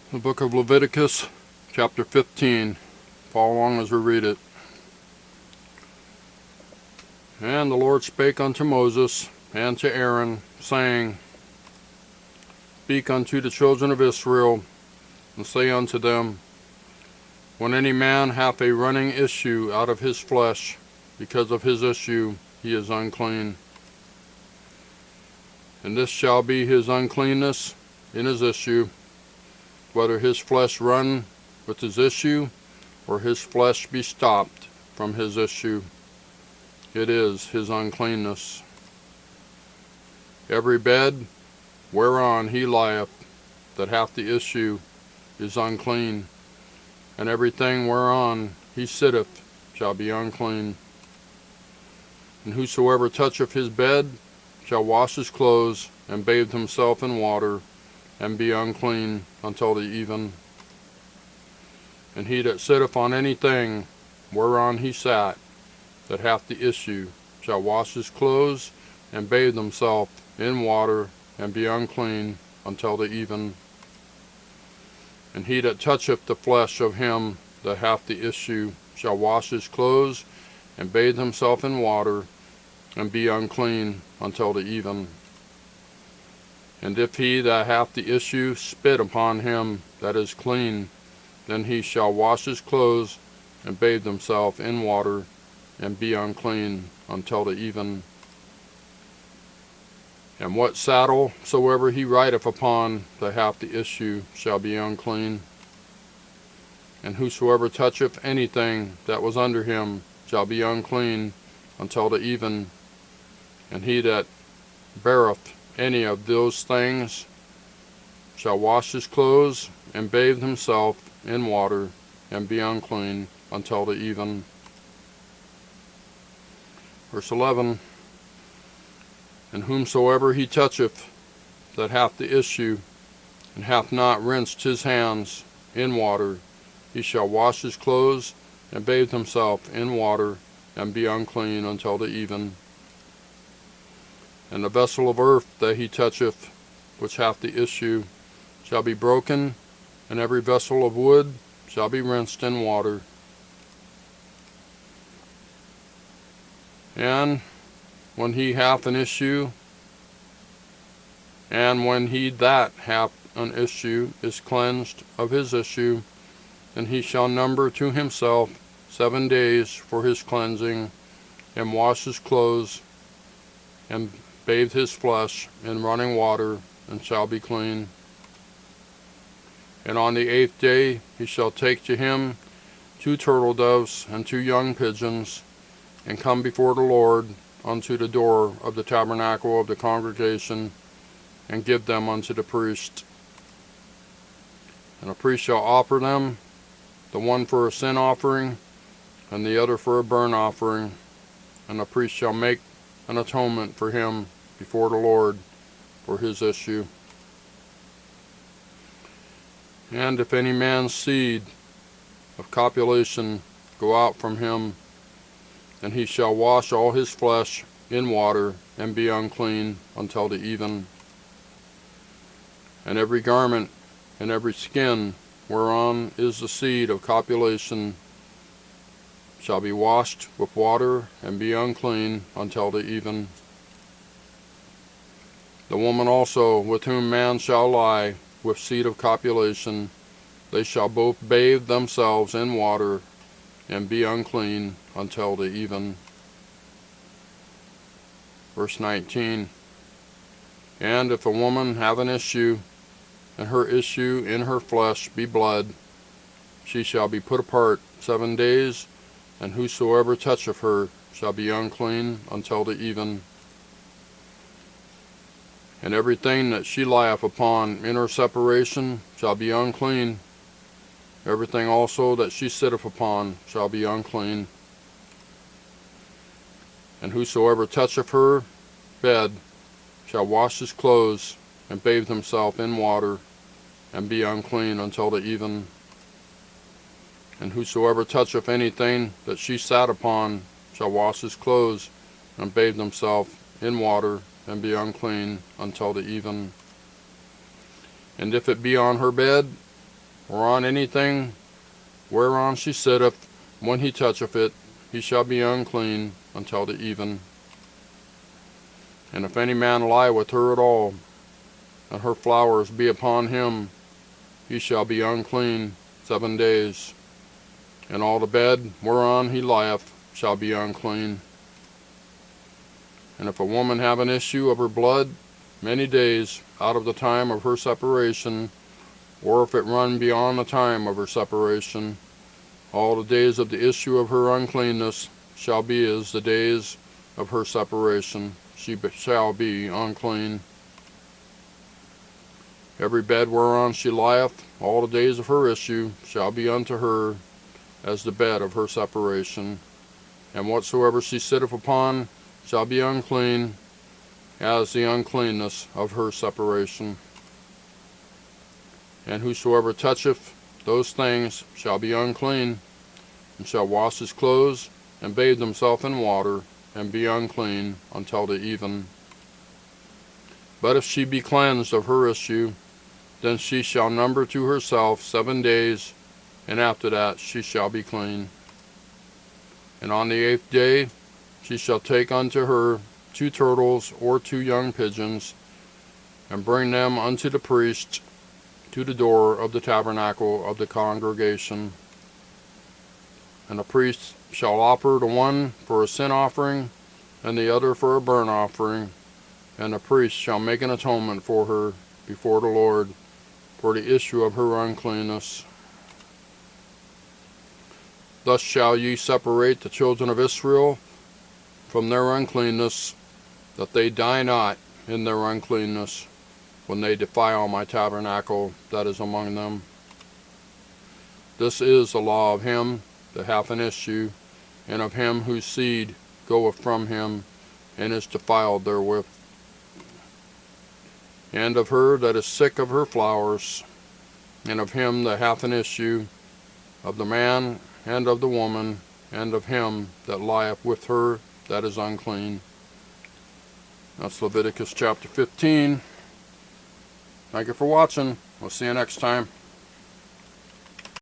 The book of Leviticus, chapter 15. Follow along as we read it. And the Lord spake unto Moses and to Aaron, saying, Speak unto the children of Israel, and say unto them, When any man hath a running issue out of his flesh, because of his issue he is unclean. And this shall be his uncleanness in his issue, whether his flesh run with his issue, or his flesh be stopped from his issue. It is his uncleanness. Every bed whereon he lieth that hath the issue is unclean, and everything whereon he sitteth shall be unclean. And whosoever toucheth his bed shall wash his clothes, and bathe himself in water, and be unclean until the even. And he that sitteth on anything whereon he sat, that hath the issue, shall wash his clothes, and bathe himself in water, and be unclean until the even. And he that toucheth the flesh of him that hath the issue, shall wash his clothes, and bathe himself in water, and be unclean until the even. And if he that hath the issue spit upon him that is clean, then he shall wash his clothes, and bathe himself in water, and be unclean until the even. And what saddle soever he rideth upon that hath the issue shall be unclean. And whosoever toucheth anything that was under him shall be unclean until the even. And he that beareth any of those things shall wash his clothes, and bathe himself in water, and be unclean until the even. Verse 11. And whomsoever he toucheth that hath the issue, and hath not rinsed his hands in water, he shall wash his clothes, and bathe himself in water, and be unclean until the even. And the vessel of earth that he toucheth, which hath the issue, shall be broken, and every vessel of wood shall be rinsed in water. And when he hath an issue, and when he that hath an issue is cleansed of his issue, then he shall number to himself 7 days for his cleansing, and wash his clothes, and bathe his flesh in running water, and shall be clean. And on the 8th day he shall take to him 2 turtle doves and 2 young pigeons, and come before the Lord unto the door of the tabernacle of the congregation, and give them unto the priest. And the priest shall offer them, the one for a sin offering, and the other for a burnt offering. And the priest shall make an atonement for him before the Lord for his issue. And if any man's seed of copulation go out from him, then he shall wash all his flesh in water, and be unclean until the even. And every garment and every skin whereon is the seed of copulation shall be washed with water, and be unclean until the even. The woman also with whom man shall lie with seed of copulation, they shall both bathe themselves in water, and be unclean until the even. Verse 19. And if a woman have an issue, and her issue in her flesh be blood, she shall be put apart 7 days, and whosoever toucheth her shall be unclean until the even. And everything that she lieth upon in her separation shall be unclean. Everything also that she sitteth upon shall be unclean. And whosoever toucheth her bed shall wash his clothes, and bathe himself in water, and be unclean until the even. And whosoever toucheth anything that she sat upon shall wash his clothes, and bathe himself in water, and be unclean until the even. And if it be on her bed, or on anything whereon she sitteth, when he toucheth it, he shall be unclean until the even. And if any man lie with her at all, and her flowers be upon him, he shall be unclean 7 days, and all the bed whereon he lieth shall be unclean. And if a woman have an issue of her blood many days out of the time of her separation, or if it run beyond the time of her separation, all the days of the issue of her uncleanness shall be as the days of her separation. She shall be unclean. Every bed whereon she lieth, all the days of her issue, shall be unto her as the bed of her separation. And whatsoever she sitteth upon shall be unclean, as the uncleanness of her separation. And whosoever toucheth those things shall be unclean, and shall wash his clothes, and bathe himself in water, and be unclean until the even. But if she be cleansed of her issue, then she shall number to herself 7 days, and after that she shall be clean. And on the 8th day she shall take unto her 2 turtles or 2 young pigeons, and bring them unto the priest to the door of the tabernacle of the congregation. And the priest shall offer the one for a sin offering, and the other for a burnt offering, and the priest shall make an atonement for her before the Lord for the issue of her uncleanness. Thus shall ye separate the children of Israel from their uncleanness, that they die not in their uncleanness, when they defile my tabernacle that is among them. This is the law of him that hath an issue, and of him whose seed goeth from him, and is defiled therewith, and of her that is sick of her flowers, and of him that hath an issue, of the man and of the woman, and of him that lieth with her that is unclean. That's Leviticus chapter 15. Thank you for watching. We'll see you next time.